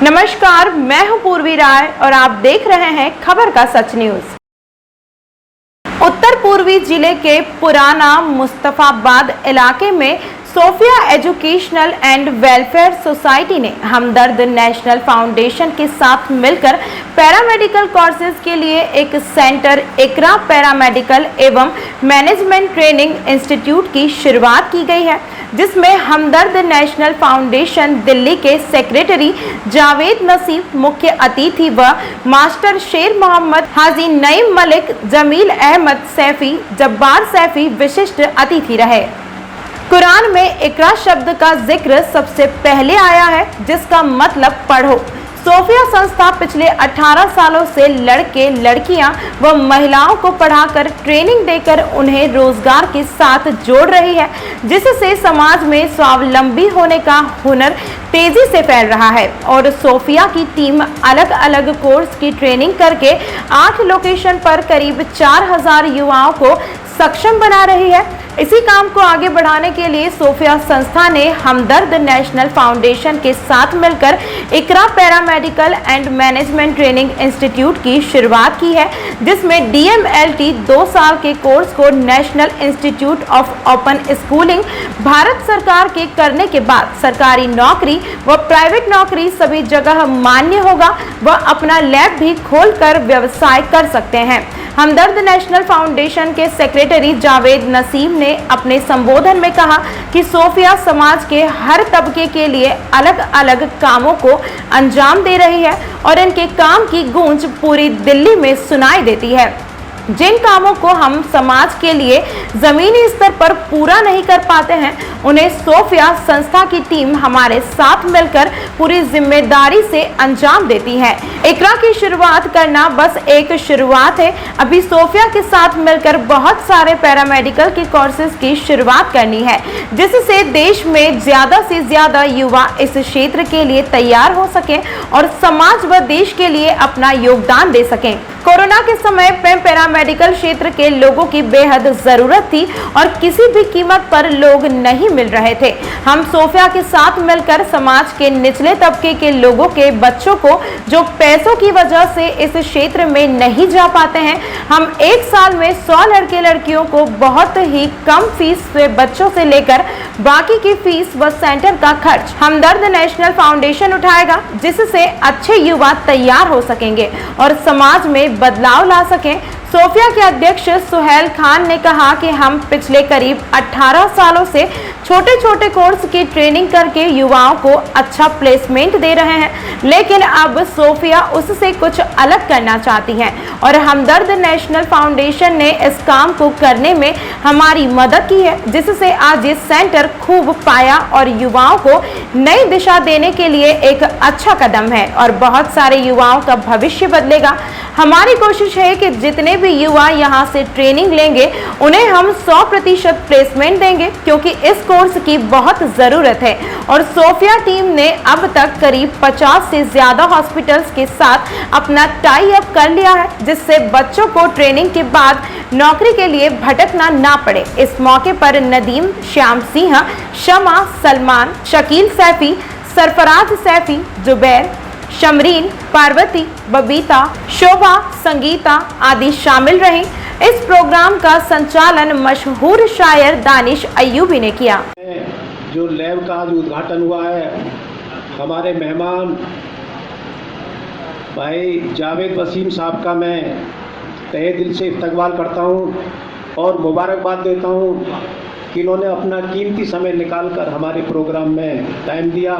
नमस्कार, मैं हूं पूर्वी राय और आप देख रहे हैं खबर का सच न्यूज। उत्तर पूर्वी जिले के पुराना मुस्तफाबाद इलाके में Sophia educational and welfare society ने हमदर्द नेशनल फाउंडेशन के साथ मिलकर पैरामेडिकल कोर्सेज के लिए एक सेंटर इकरा पैरामेडिकल एवं मैनेजमेंट ट्रेनिंग इंस्टीट्यूट की शुरुआत की गई है, जिसमें हमदर्द नेशनल फाउंडेशन दिल्ली के सेक्रेटरी जावेद नसीम मुख्य अतिथि व मास्टर शेर मोहम्मद, हाजी नईम मलिक, जमील अहमद सैफी, जब्बार सैफी विशिष्ट अतिथि रहे। कुरान में इकरा शब्द का जिक्र सबसे पहले आया है, जिसका मतलब पढ़ो। सोफिया संस्था पिछले 18 सालों से लड़के, लड़कियां व महिलाओं को पढ़ाकर ट्रेनिंग देकर उन्हें रोजगार के साथ जोड़ रही है, जिससे समाज में स्वावलंबी होने का हुनर तेजी से फैल रहा है। और सोफिया की टीम अलग अलग कोर्स की ट्रेनिंग करके 8 लोकेशन पर करीब 4000 युवाओं को सक्षम बना रही है। इसी काम को आगे बढ़ाने के लिए सोफिया संस्था ने हमदर्द नेशनल फाउंडेशन के साथ मिलकर Iqra paramedical and management training institute की शुरुआत की है, जिसमें DMLT 2 साल के कोर्स को national institute of open schooling Bharat सरकार के करने के बाद सरकारी नौकरी व प्राइवेट नौकरी सभी जगह मान्य होगा व अपना लैब भी खोलकर व्यवसाय कर सकते हैं। हमदर्द नेशनल फाउंडेशन के सेक्रेटरी जावेद नसीम ने अपने संबोधन में कहा कि सोफिया समाज के हर तबके के लिए अलग अलग कामों को अंजाम दे रही है और इनके काम की गूंज पूरी दिल्ली में सुनाई देती है। जिन कामों को हम समाज के लिए जमीनी स्तर पर पूरा नहीं कर पाते हैं, उन्हें सोफिया संस्था की टीम हमारे साथ मिलकर पूरी जिम्मेदारी से अंजाम देती है। इकरा की शुरुआत करना बस एक शुरुआत है। अभी सोफिया के साथ मिलकर बहुत सारे पैरामेडिकल के कोर्सेज की शुरुआत करनी है, जिससे देश में ज्यादा से ज्यादा युवा इस क्षेत्र के लिए तैयार हो सके और समाज व देश के लिए अपना योगदान दे सकें। कोरोना के समय में पैरामेडिकल क्षेत्र के लोगों की बेहद जरूरत थी और किसी भी कीमत पर लोग नहीं मिल रहे थे। हम सोफिया के साथ मिलकर समाज के निचले तबके के लोगों के बच्चों को, जो पैसों की वजह से इस क्षेत्र में नहीं जा पाते हैं, हम एक साल में 100 लड़के लड़कियों को बहुत ही कम फीस से बच्चों से लेकर बाकी की फीस व सेंटर का खर्च हमदर्द नेशनल फाउंडेशन उठाएगा, जिससे अच्छे युवा तैयार हो सकेंगे और समाज में बदलाव ला सकें। सोफिया के अध्यक्ष सुहेल खान ने कहा कि हम पिछले करीब 18 सालों से छोटे छोटे कोर्स की ट्रेनिंग करके युवाओं को अच्छा प्लेसमेंट दे रहे हैं, लेकिन अब सोफिया उससे कुछ अलग करना चाहती है और हमदर्द नेशनल फाउंडेशन ने इस काम को करने में हमारी मदद की है, जिससे आज ये सेंटर खूब पाया और युवाओं को नई दिशा देने के लिए एक अच्छा कदम है और बहुत सारे युवाओं का भविष्य बदलेगा। हमारी कोशिश है कि जितने भी युवा यहाँ से ट्रेनिंग लेंगे उन्हें हम 100% प्लेसमेंट देंगे, क्योंकि इस कोर्स की बहुत ज़रूरत है। और सोफिया टीम ने अब तक करीब 50 से ज़्यादा हॉस्पिटल्स के साथ अपना टाई अप कर लिया है, जिससे बच्चों को ट्रेनिंग के बाद नौकरी के लिए भटकना ना पड़े। इस मौके पर नदीम, श्याम सिंह, शमा, सलमान, शकील सैफी, सरफराज सैफी, जुबैर, शमरीन, पार्वती, बबीता, शोभा, संगीता आदि शामिल रही। इस प्रोग्राम का संचालन मशहूर शायर दानिश अय्यूबी ने किया। जो लैब का आज उद्घाटन हुआ है, हमारे मेहमान भाई जावेद वसीम साहब का मैं तहे दिल से इस्तकबाल करता हूँ और मुबारकबाद देता हूँ कि इन्होंने अपना कीमती समय निकालकर हमारे प्रोग्राम में टाइम दिया,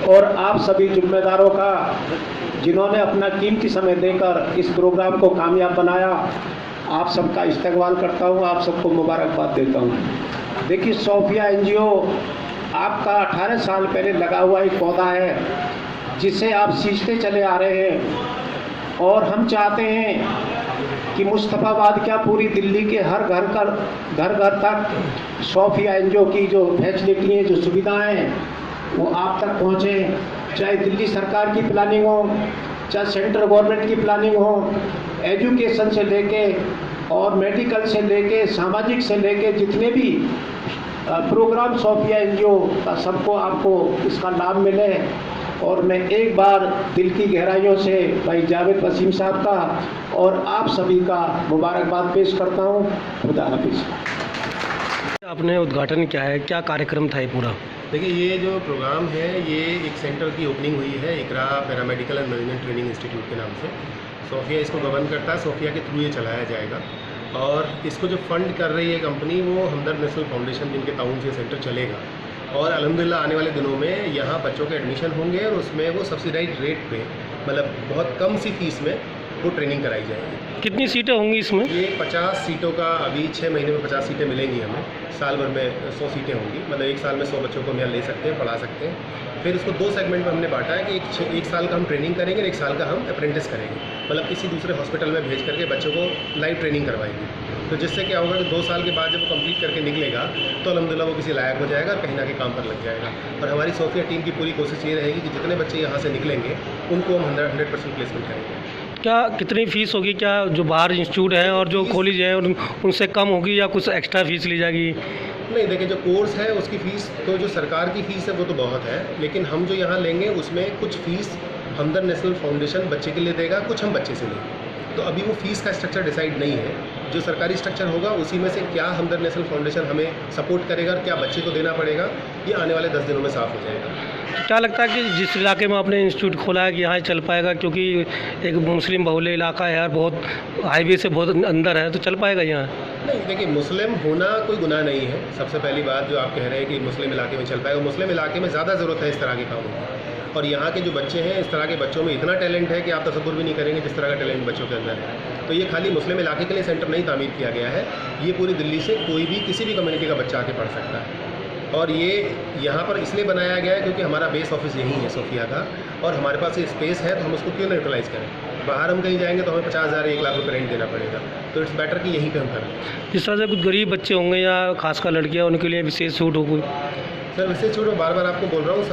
और आप सभी जिम्मेदारों का जिन्होंने अपना कीमती समय देकर इस प्रोग्राम को कामयाब बनाया, आप सबका इस्तकबाल करता हूँ, आप सबको मुबारकबाद देता हूँ। देखिए, सोफिया NGO आपका 18 साल पहले लगा हुआ एक पौधा है, जिसे आप सींचते चले आ रहे हैं, और हम चाहते हैं कि मुस्तफाबाद क्या पूरी दिल्ली के हर घर तक सोफिया NGO की जो फैसिलिटी हैं, जो सुविधाएं हैं, वो आप तक पहुँचे। चाहे दिल्ली सरकार की प्लानिंग हो, चाहे सेंट्रल गवर्नमेंट की प्लानिंग हो, एजुकेशन से लेके और मेडिकल से लेके सामाजिक से लेके जितने भी प्रोग्राम सोफिया NGO का सबको आपको इसका लाभ मिले। और मैं एक बार दिल की गहराइयों से भाई जावेद वसीम साहब का और आप सभी का मुबारकबाद पेश करता हूँ। खुदा हाफिज़। आपने उद्घाटन किया है, क्या कार्यक्रम था ये पूरा? देखिए, ये जो प्रोग्राम है ये एक सेंटर की ओपनिंग हुई है Iqra paramedical and management training institute के नाम से। सोफिया इसको गवर्न करता है, सोफिया के थ्रू ये चलाया जाएगा और इसको जो फंड कर रही है कंपनी वो हमदर्द नेशनल फाउंडेशन, जिनके ताउन से ये सेंटर चलेगा। और अल्हम्दुलिल्लाह आने वाले दिनों में यहाँ बच्चों के एडमिशन होंगे और उसमें वो सब्सिडाइज रेट पे, मतलब बहुत कम सी फीस में वो ट्रेनिंग कराई जाएगी। कितनी सीटें होंगी इसमें? ये 50 सीटों का, अभी 6 महीने में 50 सीटें मिलेंगी हमें, साल भर में 100 सीटें होंगी, मतलब एक साल में 100 बच्चों को हम यहाँ ले सकते हैं, पढ़ा सकते हैं। फिर इसको 2 सेगमेंट में हमने बांटा है कि एक साल का हम ट्रेनिंग करेंगे और 1 साल का हम अप्रेंटिस करेंगे, मतलब किसी दूसरे हॉस्पिटल में भेज करके बच्चों को लाइव ट्रेनिंग करवाएंगे। तो जिससे क्या होगा कि 2 साल के बाद जब वो कंप्लीट करके निकलेगा तो अल्हम्दुलिल्लाह वो किसी लायक हो जाएगा और कहीं ना कहीं काम पर लग जाएगा। और हमारी सोफिया टीम की पूरी कोशिश ये रहेगी कि जितने बच्चे यहाँ से निकलेंगे उनको हम 100% प्लेसमेंट करेंगे। क्या कितनी फ़ीस होगी? क्या जो बाहर इंस्टीट्यूट है और जो कॉलेज है उनसे कम होगी या कुछ एक्स्ट्रा फीस ली जाएगी? नहीं, देखिए, जो कोर्स है उसकी फ़ीस तो जो सरकार की फ़ीस है वो तो बहुत है, लेकिन हम जो यहाँ लेंगे उसमें कुछ फ़ीस हमदर्द नेशनल फाउंडेशन बच्चे के लिए देगा, कुछ हम बच्चे से लेंगे। तो अभी वो फ़ीस का स्ट्रक्चर डिसाइड नहीं है, जो सरकारी स्ट्रक्चर होगा उसी में से क्या हमदर्द नेशनल फाउंडेशन हमें सपोर्ट करेगा और क्या बच्चे को देना पड़ेगा, ये आने वाले 10 दिनों में साफ़ हो जाएगा। क्या लगता है कि जिस इलाके में आपने इंस्टीट्यूट खोला है कि यहाँ चल पाएगा? क्योंकि एक मुस्लिम बहुल्य इलाका है यार, बहुत हाईवे से बहुत अंदर है, तो चल पाएगा यहाँ? नहीं, देखिए, मुस्लिम होना कोई गुनाह नहीं है। सबसे पहली बात जो आप कह रहे हैं कि मुस्लिम इलाके में चल पाएगा, मुस्लिम इलाके में ज़्यादा ज़रूरत है इस तरह के कामों की। और यहाँ के जो बच्चे हैं, इस तरह के बच्चों में इतना टैलेंट है कि आप तसव्वुर भी नहीं करेंगे जिस तरह का टैलेंट बच्चों के अंदर है। तो ये खाली मुस्लिम इलाके के लिए सेंटर नहीं तामीर किया गया है, ये पूरी दिल्ली से कोई भी किसी भी कम्युनिटी का बच्चा आके पढ़ सकता है। और ये यहाँ पर इसलिए बनाया गया है क्योंकि हमारा बेस ऑफिस यहीं है सोफिया का, और हमारे पास ये स्पेस है तो हम उसको क्यों नहीं यूटिलाइज़ करें। बाहर हम कहीं जाएंगे तो हमें 50,000 1 लाख रुपये रेंट देना पड़ेगा, तो इट्स बेटर कि यहीं पे हम करें। जिस तरह से कुछ गरीब बच्चे होंगे या खासकर लड़कियाँ, उनके लिए विशेष छूट होगी? सर, विशेष छूट मैं बार बार आपको बोल रहा हूँ,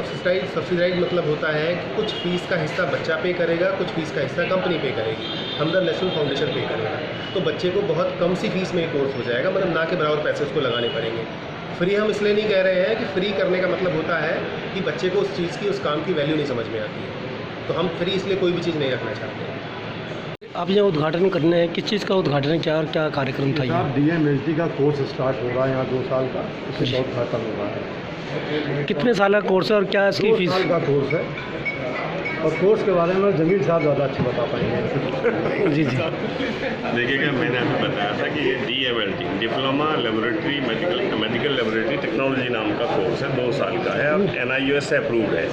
सब्सिडाइज मतलब होता है कि कुछ फ़ीस का हिस्सा बच्चा पे करेगा, कुछ फ़ीस का हिस्सा कंपनी पे करेगी, हमदर्द नेशनल फाउंडेशन पे करेगा। तो बच्चे को बहुत कम सी फीस में कोर्स हो जाएगा, मतलब ना के बराबर पैसे उसको लगाने पड़ेंगे। फ्री हम इसलिए नहीं कह रहे हैं कि फ्री करने का मतलब होता है कि बच्चे को उस चीज़ की, उस काम की वैल्यू नहीं समझ में आती है, तो हम फ्री इसलिए कोई भी चीज़ नहीं रखना चाहते हैं। आप यहाँ उद्घाटन करने हैं, किस चीज़ का उद्घाटन किया और क्या कार्यक्रम था ये? DMHD का कोर्स स्टार्ट हो रहा है यहाँ 2 साल का, इससे बहुत ख़त्म हो रहा है। कितने साल का कोर्स है और क्या इसकी 2 फीस? साल का कोर्स है और कोर्स के बारे में जमील साहब ज़्यादा अच्छे बता पाएंगे। जी जी। देखिएगा, मैंने अभी बताया था कि ये DMLT diploma laboratory medical laboratory technology नाम का कोर्स है, 2 साल का है और NIOS से अप्रूव्ड है।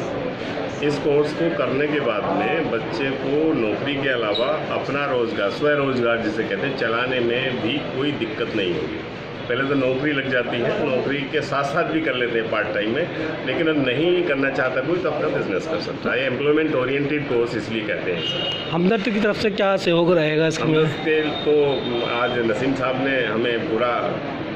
इस कोर्स को करने के बाद में बच्चे को नौकरी के अलावा अपना रोज़गार, स्वरोज़गार जिसे कहते हैं, चलाने में भी कोई दिक्कत नहीं होगी। पहले तो नौकरी लग जाती है, नौकरी के साथ साथ भी कर लेते हैं पार्ट टाइम में, लेकिन अब नहीं करना चाहता कोई तो अपना बिजनेस कर सकता है। एम्प्लॉयमेंट ओरिएंटेड कोर्स इसलिए कहते हैं। हमदर्द की तरफ से क्या सहयोग रहेगा इसमें? तो आज नसीम साहब ने हमें पूरा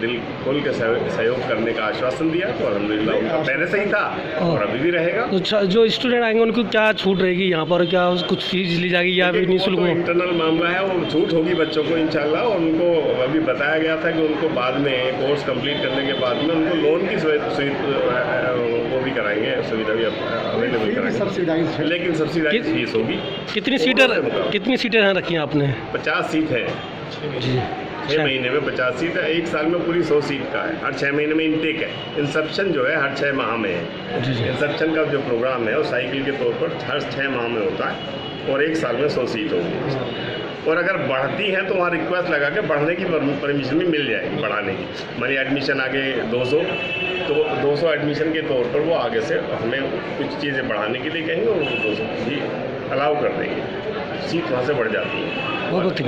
दिल खोल के सहयोग करने का आश्वासन दिया, तो अल्हम्दुलिल्लाह उनका पहले से ही था और अभी भी रहेगा। तो जो स्टूडेंट आएंगे उनको क्या छूट रहेगी यहाँ पर? क्या कुछ फीस ली जाएगी या फिर निःशुल्क? इंटरनल मामला है, वो छूट होगी बच्चों को इंशाल्लाह। और उनको अभी बताया गया था कि उनको बाद में कोर्स कंप्लीट करने के बाद में उनको लोन की वो भी कराएंगे, सुविधा भी अवेलेबल कराएंगे, लेकिन सब्सिडाइज फीस होगी। कितनी सीटें यहाँ रखी हैं आपने? 50 सीट है जी। 6 महीने में 50 सीट है, 1 साल में पूरी 100 सीट का है। हर 6 महीने में इनटेक है। इंसेप्शन जो है हर 6 माह में है। इंसेप्शन का जो प्रोग्राम है वो साइकिल के तौर पर हर 6 माह में होता है और 1 साल में 100 सीट होगी। और अगर बढ़ती हैं तो वहाँ रिक्वेस्ट लगा के बढ़ने की परमिशन भी मिल जाएगी, बढ़ाने की। हमारी एडमिशन आगे 200, तो 200 एडमिशन के तौर पर वो आगे से हमें कुछ चीज़ें बढ़ाने के लिए कहेंगे और 200 भी अलाउ कर देंगे, सीट वहाँ से बढ़ जाती है। बहुत